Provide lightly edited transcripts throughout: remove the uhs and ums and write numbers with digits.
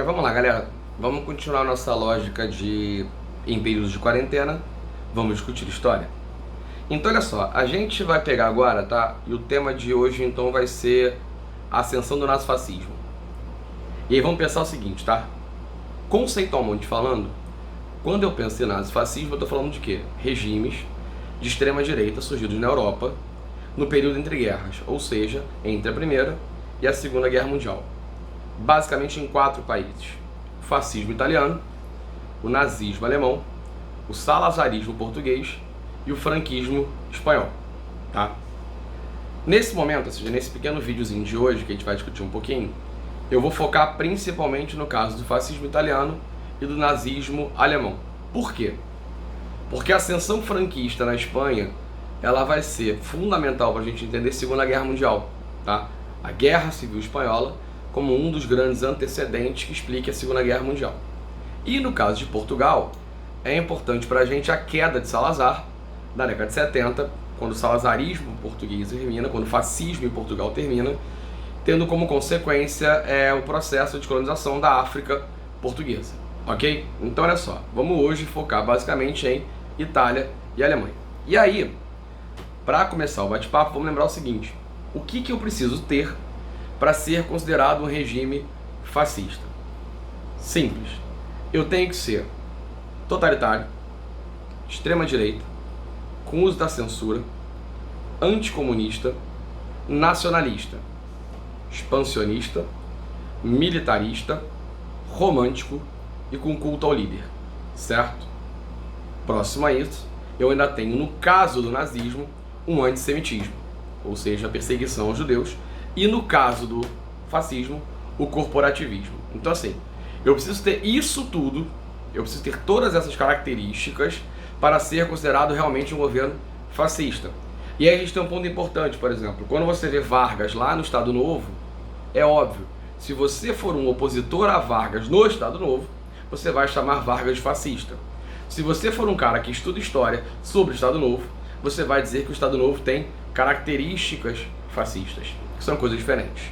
Vamos lá, galera. Vamos continuar nossa lógica de em períodos de quarentena. Vamos discutir história. Então, olha só, a gente vai pegar agora, tá? E o tema de hoje, então, vai ser a ascensão do nazifascismo. E aí vamos pensar o seguinte, tá? Conceitualmente falando, quando eu penso em nazifascismo, eu tô falando de quê? Regimes de extrema-direita surgidos na Europa no período entre guerras, ou seja, entre a Primeira e a Segunda Guerra Mundial. Basicamente em 4 países: o fascismo italiano, o nazismo alemão, o salazarismo português e o franquismo espanhol, tá? Nesse momento, ou seja, nesse pequeno videozinho de hoje que a gente vai discutir um pouquinho, eu vou focar principalmente no caso do fascismo italiano e do nazismo alemão. Por quê? Porque a ascensão franquista na Espanha, ela vai ser fundamental para a gente entender a Segunda Guerra Mundial, tá? A Guerra Civil Espanhola como um dos grandes antecedentes que explica a Segunda Guerra Mundial. E no caso de Portugal, é importante para a gente a queda de Salazar, na década de 70, quando o salazarismo português termina, quando o fascismo em Portugal termina, tendo como consequência o processo de colonização da África portuguesa, ok? Então olha só, vamos hoje focar basicamente em Itália e Alemanha. E aí, para começar o bate-papo, vamos lembrar o seguinte: o que eu preciso ter para ser considerado um regime fascista? Simples. Eu tenho que ser totalitário, extrema-direita, com uso da censura, anticomunista, nacionalista, expansionista, militarista, romântico e com culto ao líder, certo? Próximo a isso, eu ainda tenho, no caso do nazismo, um antissemitismo, ou seja, a perseguição aos judeus, e no caso do fascismo, o corporativismo. Então assim, eu preciso ter isso tudo, eu preciso ter todas essas características para ser considerado realmente um governo fascista. E aí a gente tem um ponto importante, por exemplo, quando você vê Vargas lá no Estado Novo, é óbvio, se você for um opositor a Vargas no Estado Novo, você vai chamar Vargas de fascista. Se você for um cara que estuda história sobre o Estado Novo, você vai dizer que o Estado Novo tem características fascistas, que são coisas diferentes.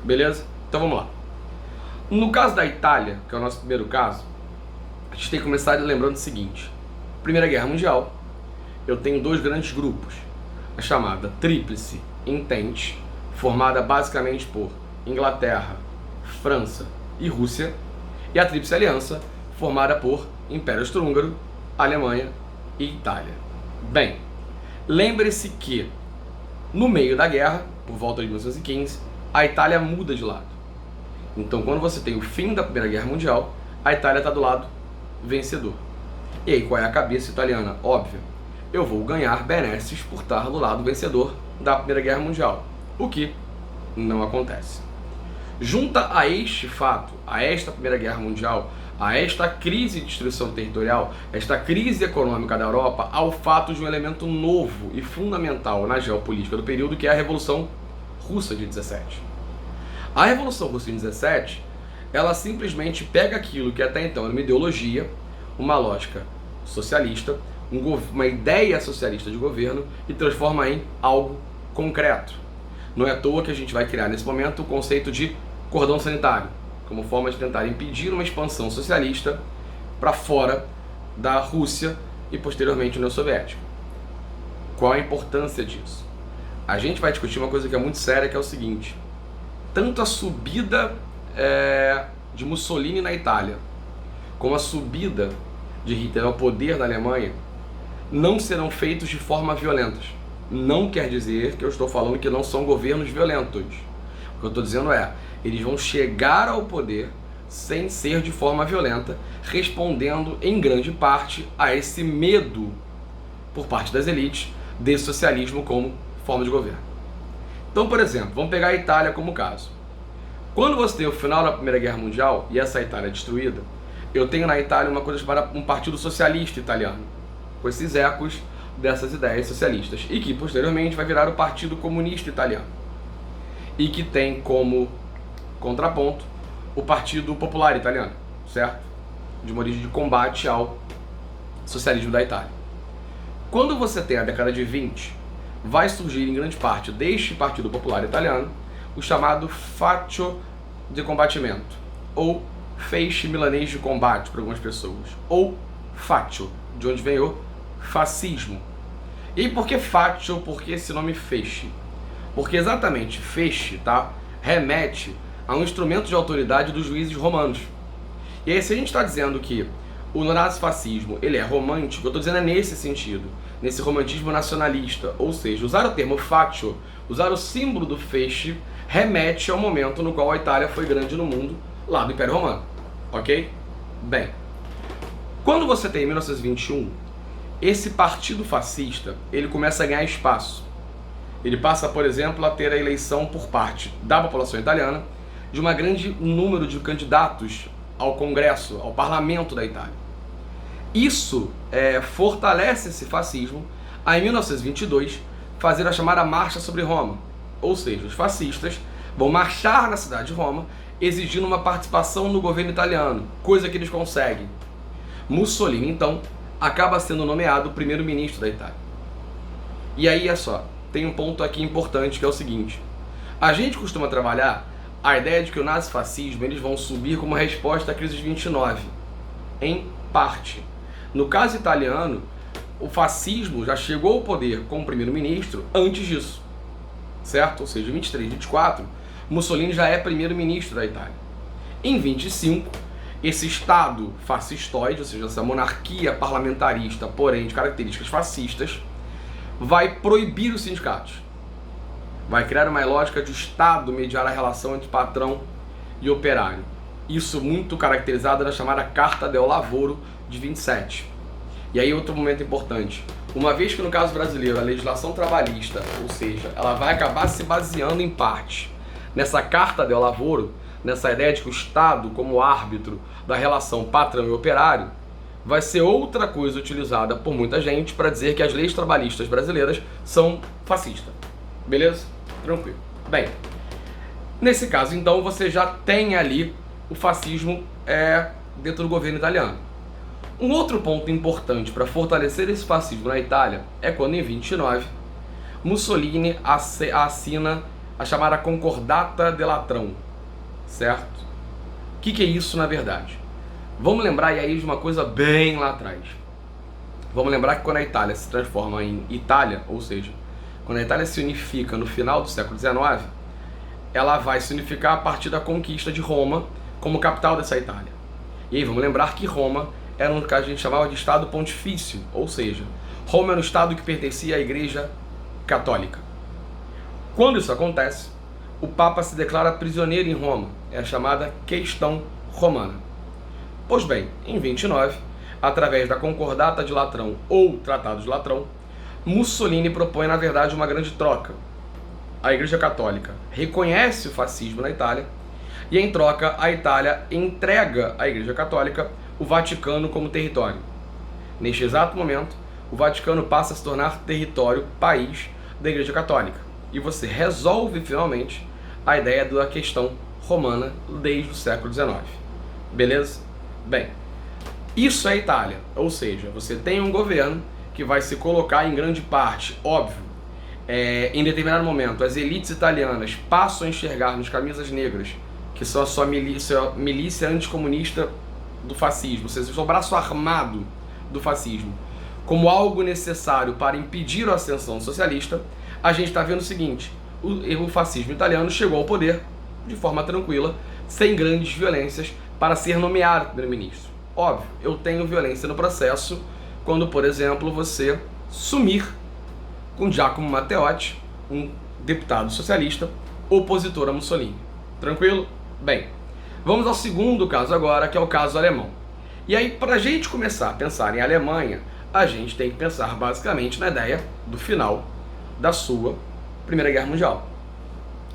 Beleza? Então vamos lá. No caso da Itália, que é o nosso primeiro caso, a gente tem que começar lembrando o seguinte: Primeira Guerra Mundial, eu tenho 2 grandes grupos, a chamada Tríplice Entente, formada basicamente por Inglaterra, França e Rússia, e a Tríplice Aliança, formada por Império Austro-Húngaro, Alemanha e Itália. Bem, lembre-se que no meio da guerra, por volta de 1915, a Itália muda de lado. Então, quando você tem o fim da Primeira Guerra Mundial, a Itália está do lado vencedor. E aí, qual é a cabeça italiana? Óbvio, eu vou ganhar benesses por estar do lado vencedor da Primeira Guerra Mundial, o que não acontece. Junta a este fato, a esta Primeira Guerra Mundial, a esta crise de destruição territorial, esta crise econômica da Europa, ao fato de um elemento novo e fundamental na geopolítica do período, que é a Revolução Russa de 17. A Revolução Russa de 17, ela simplesmente pega aquilo que até então era uma ideologia, uma lógica socialista, uma ideia socialista de governo, e transforma em algo concreto. Não é à toa que a gente vai criar nesse momento o conceito de cordão sanitário, como forma de tentar impedir uma expansão socialista para fora da Rússia e posteriormente União Soviética. Qual a importância disso? A gente vai discutir uma coisa que é muito séria, que é o seguinte: tanto a subida de Mussolini na Itália, como a subida de Hitler ao poder na Alemanha, não serão feitos de forma violenta. Não quer dizer que eu estou falando que não são governos violentos. O que eu estou dizendo é, eles vão chegar ao poder sem ser de forma violenta, respondendo em grande parte a esse medo por parte das elites desse socialismo como forma de governo. Então, por exemplo, vamos pegar a Itália como caso. Quando você tem o final da Primeira Guerra Mundial e essa Itália é destruída, eu tenho na Itália uma coisa chamada um partido socialista italiano, com esses ecos dessas ideias socialistas, e que posteriormente vai virar o Partido Comunista Italiano, e que tem como contraponto o Partido Popular Italiano, certo? De uma origem de combate ao socialismo da Itália. Quando você tem a década de 20, vai surgir em grande parte deste Partido Popular Italiano o chamado Faccio di Combattimento, ou feixe milanês de combate para algumas pessoas, ou faccio, de onde vem o fascismo. E por que faccio? Por que esse nome feixe? Porque exatamente feixe, tá, remete a um instrumento de autoridade dos juízes romanos. E aí, se a gente está dizendo que o nazifascismo ele é romântico, eu estou dizendo é nesse sentido, nesse romantismo nacionalista, ou seja, usar o termo faccio, usar o símbolo do feixe, remete ao momento no qual a Itália foi grande no mundo, lá do Império Romano, ok? Bem, quando você tem em 1921, esse partido fascista, ele começa a ganhar espaço. Ele passa, por exemplo, a ter a eleição por parte da população italiana de um grande número de candidatos ao Congresso, ao Parlamento da Itália. Isso fortalece esse fascismo a, em 1922, fazer a chamada Marcha sobre Roma. Ou seja, os fascistas vão marchar na cidade de Roma exigindo uma participação no governo italiano, coisa que eles conseguem. Mussolini, então, acaba sendo nomeado primeiro-ministro da Itália. E aí, é só, tem um ponto aqui importante que é o seguinte: a gente costuma trabalhar a ideia de que o nazifascismo eles vão subir como resposta à crise de 29, em parte. No caso italiano, o fascismo já chegou ao poder como primeiro-ministro antes disso, certo? Ou seja, em 23, 24, Mussolini já é primeiro-ministro da Itália. Em 25, esse Estado fascistoide, ou seja, essa monarquia parlamentarista, porém de características fascistas, vai proibir os sindicatos. Vai criar uma lógica de Estado mediar a relação entre patrão e operário. Isso muito caracterizado na chamada Carta del Lavoro de 27. E aí outro momento importante. Uma vez que no caso brasileiro a legislação trabalhista, ou seja, ela vai acabar se baseando em parte nessa Carta del Lavoro, nessa ideia de que o Estado como árbitro da relação patrão e operário, vai ser outra coisa utilizada por muita gente para dizer que as leis trabalhistas brasileiras são fascistas. Beleza? Tranquilo. Bem, nesse caso então você já tem ali o fascismo dentro do governo italiano. Um outro ponto importante para fortalecer esse fascismo na Itália é quando em 29 Mussolini assina a chamada Concordata de Latrão, certo? O que é isso na verdade? Vamos lembrar aí de uma coisa bem lá atrás. Vamos lembrar que quando a Itália se transforma em Itália, ou seja, quando a Itália se unifica no final do século XIX, ela vai se unificar a partir da conquista de Roma como capital dessa Itália. E aí vamos lembrar que Roma era um que a gente chamava de Estado Pontifício, ou seja, Roma era um Estado que pertencia à Igreja Católica. Quando isso acontece, o Papa se declara prisioneiro em Roma, é a chamada Questão Romana. Pois bem, em 29, através da Concordata de Latrão ou Tratado de Latrão, Mussolini propõe, na verdade, uma grande troca. A Igreja Católica reconhece o fascismo na Itália e, em troca, a Itália entrega à Igreja Católica o Vaticano como território. Neste exato momento, o Vaticano passa a se tornar território, país da Igreja Católica. E você resolve, finalmente, a ideia da questão romana desde o século XIX. Beleza? Bem, isso é a Itália. Ou seja, você tem um governo que vai se colocar em grande parte, óbvio, em determinado momento, as elites italianas passam a enxergar nos camisas negras, que são a sua milícia anticomunista do fascismo, ou seja, o braço armado do fascismo, como algo necessário para impedir a ascensão socialista. A gente está vendo o seguinte: o fascismo italiano chegou ao poder de forma tranquila, sem grandes violências, para ser nomeado primeiro-ministro. Óbvio, eu tenho violência no processo quando, por exemplo, você sumir com Giacomo Matteotti, um deputado socialista, opositor a Mussolini. Tranquilo? Bem, vamos ao segundo caso agora, que é o caso alemão. E aí, para a gente começar a pensar em Alemanha, a gente tem que pensar basicamente na ideia do final da sua Primeira Guerra Mundial.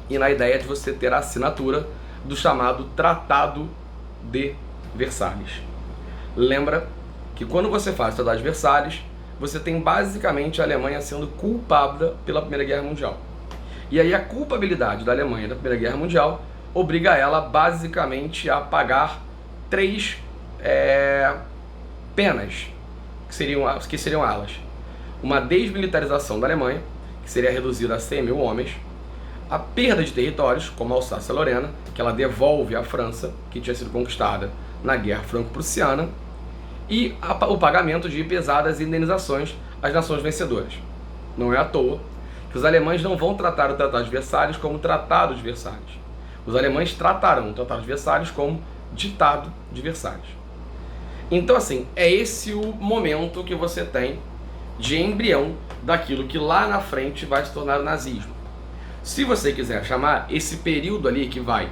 E na ideia de você ter a assinatura do chamado Tratado de Versalhes. Lembra que quando você faz o Tratado de Versalhes, você tem basicamente a Alemanha sendo culpada pela Primeira Guerra Mundial. E aí a culpabilidade da Alemanha da Primeira Guerra Mundial obriga ela basicamente a pagar 3 penas, que seriam elas: uma desmilitarização da Alemanha, que seria reduzida a 100 mil homens, a perda de territórios, como a Alsácia-Lorena, que ela devolve à França, que tinha sido conquistada na Guerra Franco-Prussiana, e o pagamento de pesadas indenizações às nações vencedoras. Não é à toa que os alemães não vão tratar o Tratado de Versalhes como Tratado de Versalhes. Os alemães tratarão o Tratado de Versalhes como Ditado de Versalhes. Então, assim, é esse o momento que você tem de embrião daquilo que lá na frente vai se tornar o nazismo. Se você quiser chamar esse período ali que vai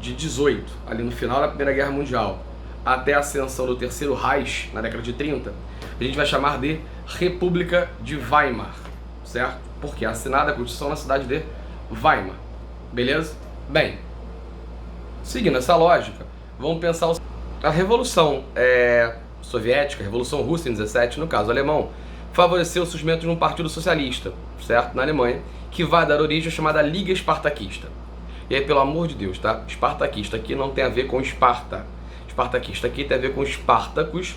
de 18, ali no final da Primeira Guerra Mundial, até a ascensão do Terceiro Reich, na década de 30, a gente vai chamar de República de Weimar, certo? Porque é assinada a Constituição na cidade de Weimar, beleza? Bem, seguindo essa lógica, vamos pensar a Revolução Soviética, a Revolução Russa em 17, no caso alemão, favoreceu o surgimento de um partido socialista, certo? Na Alemanha, que vai dar origem à chamada Liga Espartaquista. E aí, pelo amor de Deus, tá? Espartaquista aqui não tem a ver com Esparta. Espartaquista aqui tem a ver com Espartacus,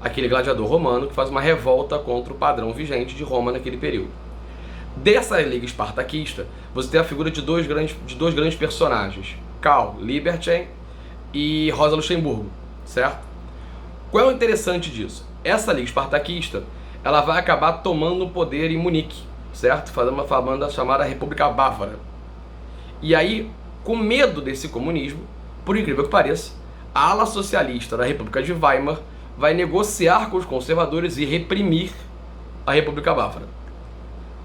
aquele gladiador romano que faz uma revolta contra o padrão vigente de Roma naquele período. Dessa Liga Espartaquista, você tem a figura de dois grandes personagens, Karl Lieberstein e Rosa Luxemburgo, certo? Qual é o interessante disso? Essa Liga Espartaquista, ela vai acabar tomando o poder em Munique, certo? Fazendo uma famanda chamada República Bávara. E aí, com medo desse comunismo, por incrível que pareça, a ala socialista da República de Weimar vai negociar com os conservadores e reprimir a República Bávara.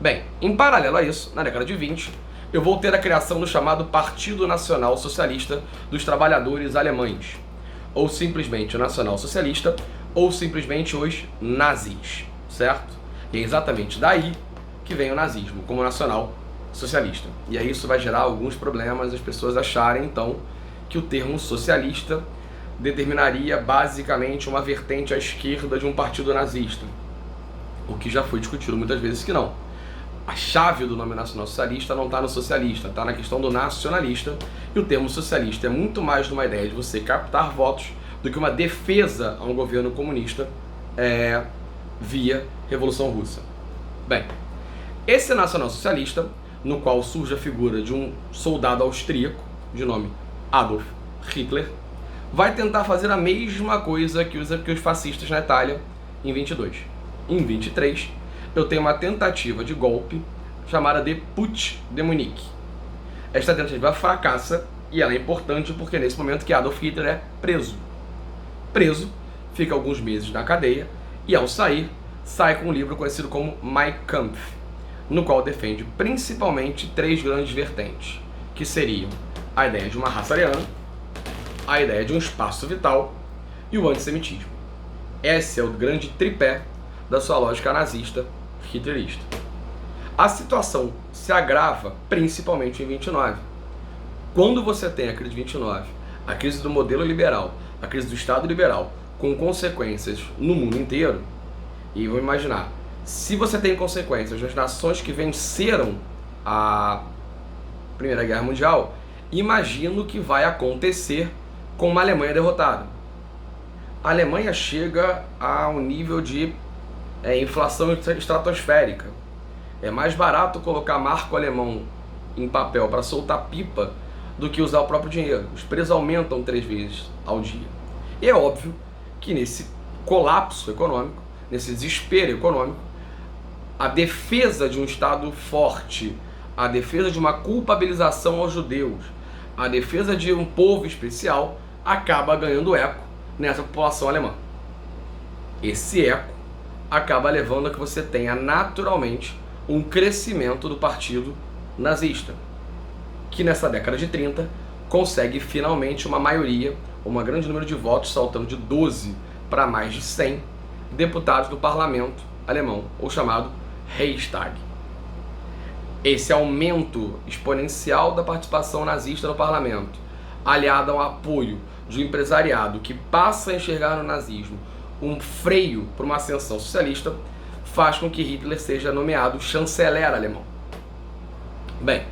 Bem, em paralelo a isso, na década de 20, eu vou ter a criação do chamado Partido Nacional Socialista dos Trabalhadores Alemães, ou simplesmente o Nacional Socialista, ou simplesmente os nazis, certo? E é exatamente daí que vem o nazismo, como nacional socialista. E aí isso vai gerar alguns problemas, as pessoas acharem então que o termo socialista determinaria basicamente uma vertente à esquerda de um partido nazista, o que já foi discutido muitas vezes que não. A chave do nome nacional socialista não está no socialista, está na questão do nacionalista, e o termo socialista é muito mais uma ideia de você captar votos do que uma defesa a um governo comunista via Revolução Russa. Bem, esse nacional socialista, no qual surge a figura de um soldado austríaco, de nome Adolf Hitler, vai tentar fazer a mesma coisa que os fascistas na Itália em 22. Em 23, eu tenho uma tentativa de golpe chamada de Putsch de Munique. Esta tentativa fracassa e ela é importante porque é nesse momento que Adolf Hitler é preso. Preso, fica alguns meses na cadeia e ao sair, sai com um livro conhecido como Mein Kampf, no qual defende principalmente três grandes vertentes, que seriam a ideia de uma raça ariana, a ideia de um espaço vital e o antissemitismo. Esse é o grande tripé da sua lógica nazista hitlerista. A situação se agrava principalmente em 29. Quando você tem a crise de 29, a crise do modelo liberal, a crise do Estado liberal, com consequências no mundo inteiro, e vamos imaginar, se você tem consequências nas nações que venceram a Primeira Guerra Mundial, imagina o que vai acontecer com uma Alemanha derrotada. A Alemanha chega a um nível de inflação estratosférica. É mais barato colocar marco alemão em papel para soltar pipa do que usar o próprio dinheiro. Os preços aumentam 3 vezes ao dia. E é óbvio que nesse colapso econômico, nesse desespero econômico, a defesa de um Estado forte, a defesa de uma culpabilização aos judeus, a defesa de um povo especial, acaba ganhando eco nessa população alemã. Esse eco acaba levando a que você tenha naturalmente um crescimento do partido nazista, que nessa década de 30 consegue finalmente uma maioria, um grande número de votos, saltando de 12 para mais de 100 deputados do parlamento alemão, ou chamado Reichstag. Esse aumento exponencial da participação nazista no parlamento, aliado ao apoio de um empresariado que passa a enxergar no nazismo um freio para uma ascensão socialista, faz com que Hitler seja nomeado chanceler alemão. Bem,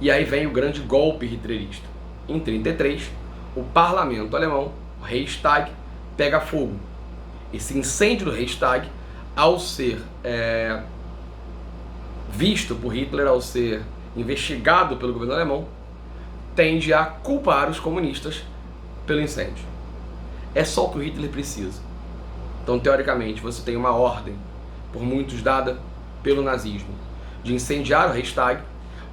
e aí vem o grande golpe hitlerista. Em 33, o parlamento alemão, o Reichstag, pega fogo. Esse incêndio do Reichstag, ao ser visto por Hitler, ao ser investigado pelo governo alemão, tende a culpar os comunistas pelo incêndio. É só o que o Hitler precisa. Então, teoricamente, você tem uma ordem, por muitos dada pelo nazismo, de incendiar o Reichstag,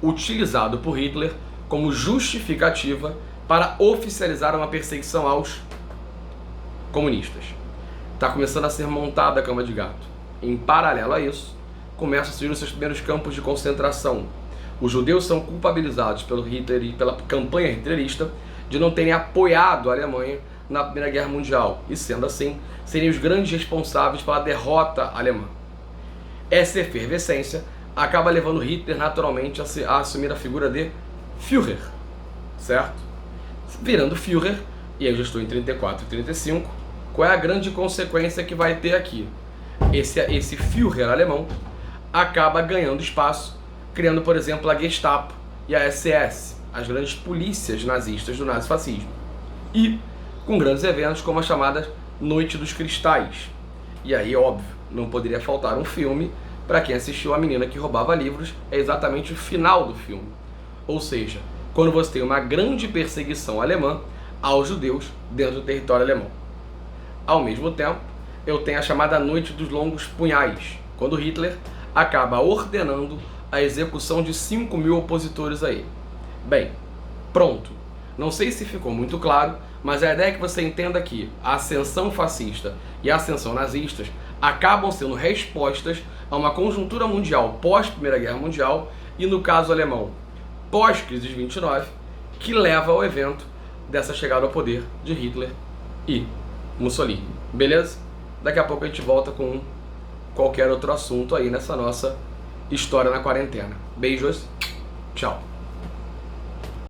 utilizado por Hitler como justificativa para oficializar uma perseguição aos comunistas. Está começando a ser montada a cama de gato. Em paralelo a isso, começam a surgir os seus primeiros campos de concentração. Os judeus são culpabilizados pelo Hitler e pela campanha hitlerista de não terem apoiado a Alemanha na Primeira Guerra Mundial, e sendo assim, seriam os grandes responsáveis pela derrota alemã. Essa efervescência acaba levando Hitler naturalmente a assumir a figura de Führer, certo? Virando Führer, e aí eu já estou em 34 e 35, qual é a grande consequência que vai ter aqui? Esse Führer alemão acaba ganhando espaço, criando, por exemplo, a Gestapo e a SS, as grandes polícias nazistas do nazifascismo. E com grandes eventos como a chamada Noite dos Cristais. E aí, óbvio, não poderia faltar um filme. Para quem assistiu A Menina que Roubava Livros, é exatamente o final do filme. Ou seja, quando você tem uma grande perseguição alemã aos judeus dentro do território alemão. Ao mesmo tempo, eu tenho a chamada Noite dos Longos Punhais, quando Hitler acaba ordenando a execução de 5.000 opositores a ele. Bem, pronto. Não sei se ficou muito claro, mas a ideia é que você entenda que a ascensão fascista e a ascensão nazistas acabam sendo respostas a uma conjuntura mundial pós-Primeira Guerra Mundial e, no caso alemão, pós-crise de 29, que leva ao evento dessa chegada ao poder de Hitler e Mussolini. Beleza? Daqui a pouco a gente volta com qualquer outro assunto aí nessa nossa história na quarentena. Beijos, tchau!